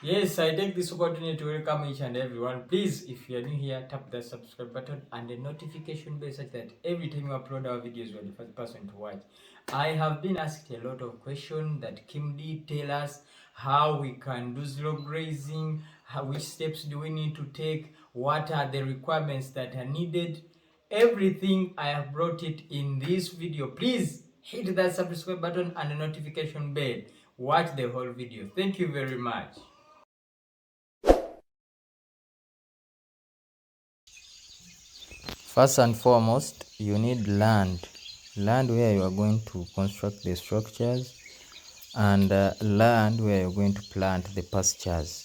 Yes, I take this opportunity to welcome each and everyone. Please, if you are new here, tap the subscribe button and the notification bell such that every time you upload our videos, you are the first person to watch. I have been asked a lot of questions that Kimdi tell us how we can do zero grazing, which steps do we need to take, what are the requirements that are needed. Everything I have brought it in this video. Please hit that subscribe button and the notification bell. Watch the whole video. Thank you very much. First and foremost, you need land where you are going to construct the structures, and land where you're going to plant the pastures.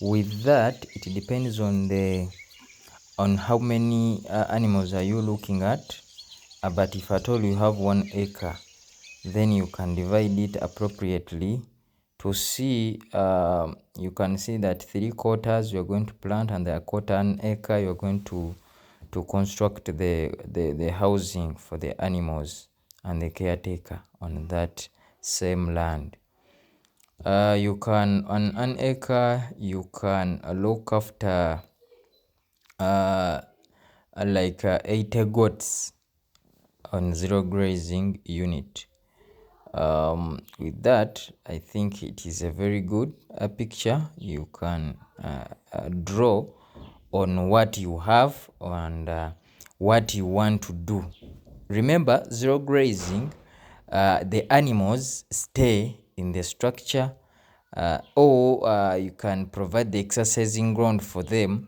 With that, it depends on how many animals are you looking at. But if at all you have 1 acre, then you can divide it appropriately to see. You can see that 3/4 you're going to plant, and the 1/4 acre you're going to construct the housing for the animals and the caretaker on that same land. You can, on an acre, you can look after like 80 goats on zero grazing unit. With that, I think it is a very good picture you can draw on what you have and what you want to do. Remember, zero grazing, the animals stay in the structure, or you can provide the exercising ground for them,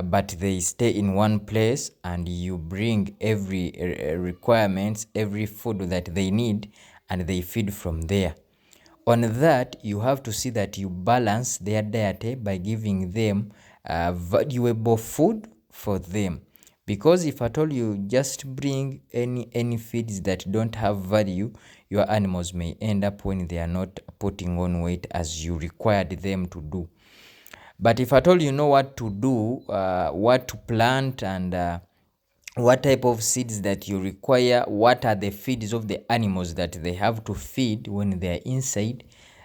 but they stay in one place, and you bring every requirements, every food that they need, and they feed from there. On that, you have to see that you balance their diet by giving them valuable food for them. Because if at all you just bring any feeds that don't have value, your animals may end up when they are not putting on weight as you required them to do. But if at all you know what to do, what to plant, and what type of seeds that you require, what are the feeds of the animals that they have to feed when they are inside,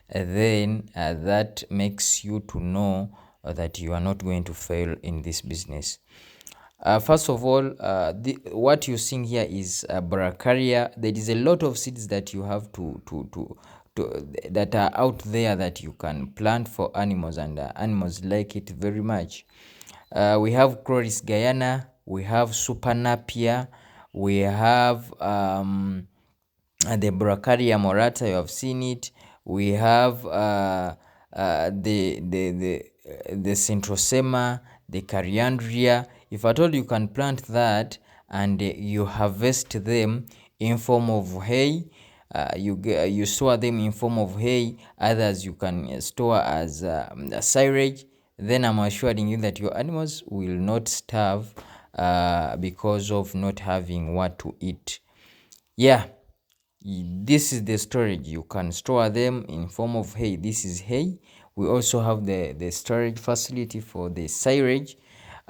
then that makes you to know that you are not going to fail in this business. First of all, what you're seeing here is bracharia. There is a lot of seeds that you have to that are out there that you can plant for animals, and animals like it very much. We have Chloris Guyana, we have Super Napier, we have the Bracharia morata. You have seen it. We have the Centrosema, the Cariandria. If at all you can plant that and you harvest them in form of hay, you store them in form of hay. Others you can store as silage. Then I'm assuring you that your animals will not starve because of not having what to eat. Yeah, this is the storage. You can store them in form of hay. This is hay. We also have the storage facility for the silage.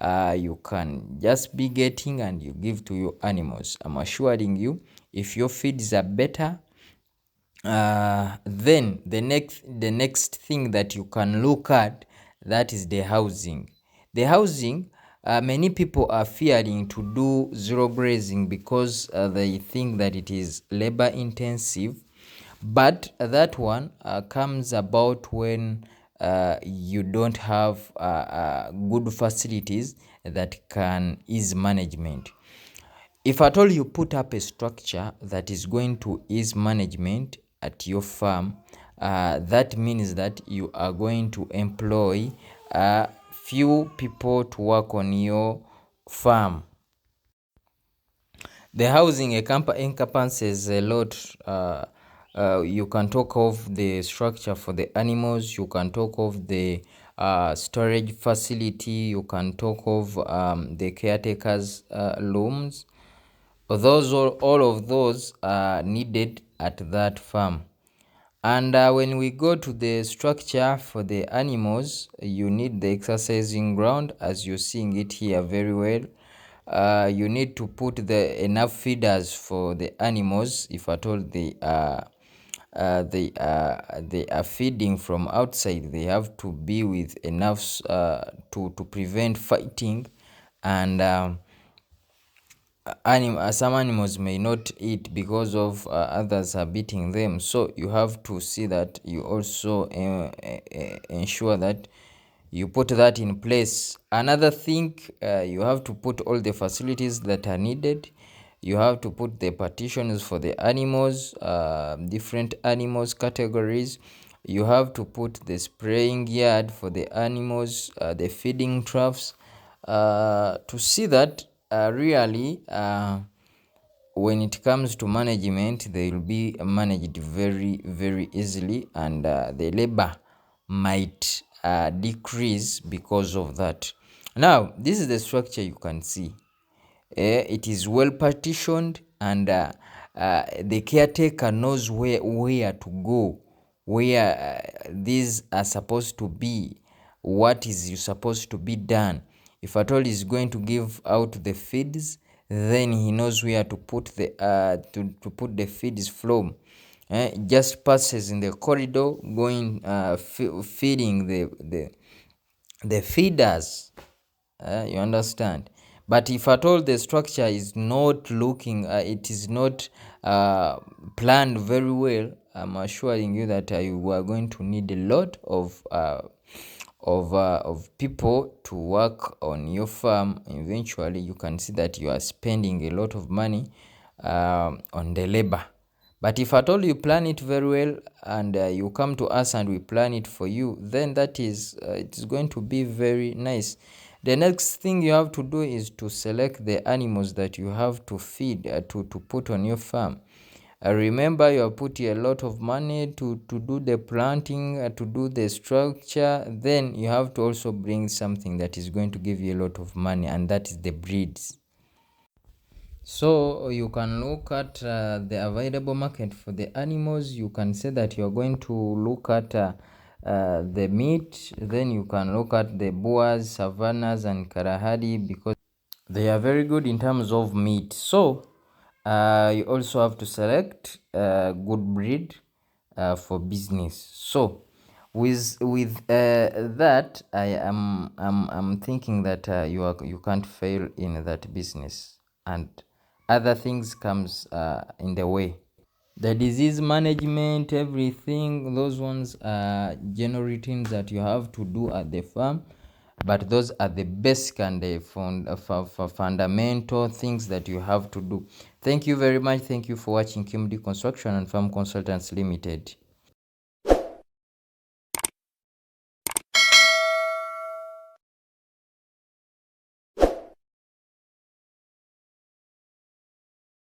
You can just be getting and you give to your animals. I'm assuring you, if your feeds are better, then the next thing that you can look at, that is the housing. The housing, many people are fearing to do zero grazing because they think that it is labor intensive, but that one comes about when you don't have good facilities that can ease management. If at all you put up a structure that is going to ease management at your farm, that means that you are going to employ few people to work on your farm. The housing encompasses a lot. You can talk of the structure for the animals, you can talk of the storage facility, you can talk of the caretakers' rooms. All of those are needed at that farm. And when we go to the structure for the animals, you need the exercising ground, as you're seeing it here very well. You need to put the enough feeders for the animals if at all they are they are feeding from outside, they have to be with enough to prevent fighting, and some animals may not eat because of others are beating them. So you have to see that you also ensure that you put that in place. Another thing, you have to put all the facilities that are needed. You have to put the partitions for the animals, different animals categories. You have to put the spraying yard for the animals, the feeding troughs, to see that really when it comes to management, they will be managed very, very easily, and the labor might decrease because of that. Now, this is the structure you can see. It is well partitioned, and the caretaker knows where to go, where these are supposed to be, what is supposed to be done. If at all is going to give out the feeds, then he knows where to put the to put the feeds from. Just passes in the corridor, going feeding the feeders. You understand? But if at all the structure is not looking, it is not planned very well, I'm assuring you that you are going to need a lot of people to work on your farm. Eventually, you can see that you are spending a lot of money on the labor. But if at all you plan it very well, and you come to us and we plan it for you, then that is it is going to be very nice. The next thing you have to do is to select the animals that you have to feed, to put on your farm. Remember, you are putting a lot of money to do the planting, to do the structure. Then you have to also bring something that is going to give you a lot of money, and that is the breeds. So you can look at the available market for the animals. You can say that you are going to look at the meat. Then you can look at the Boers, Savannas, and Kalahari, because they are very good in terms of meat. So you also have to select a good breed for business. So with that, I'm thinking that you can't fail in that business, and other things comes in the way. The disease management, everything, those ones are general routines that you have to do at the farm, but those are the basic and the fundamental things that you have to do. Thank you very much. Thank you for watching QMD Construction and Farm Consultants Limited.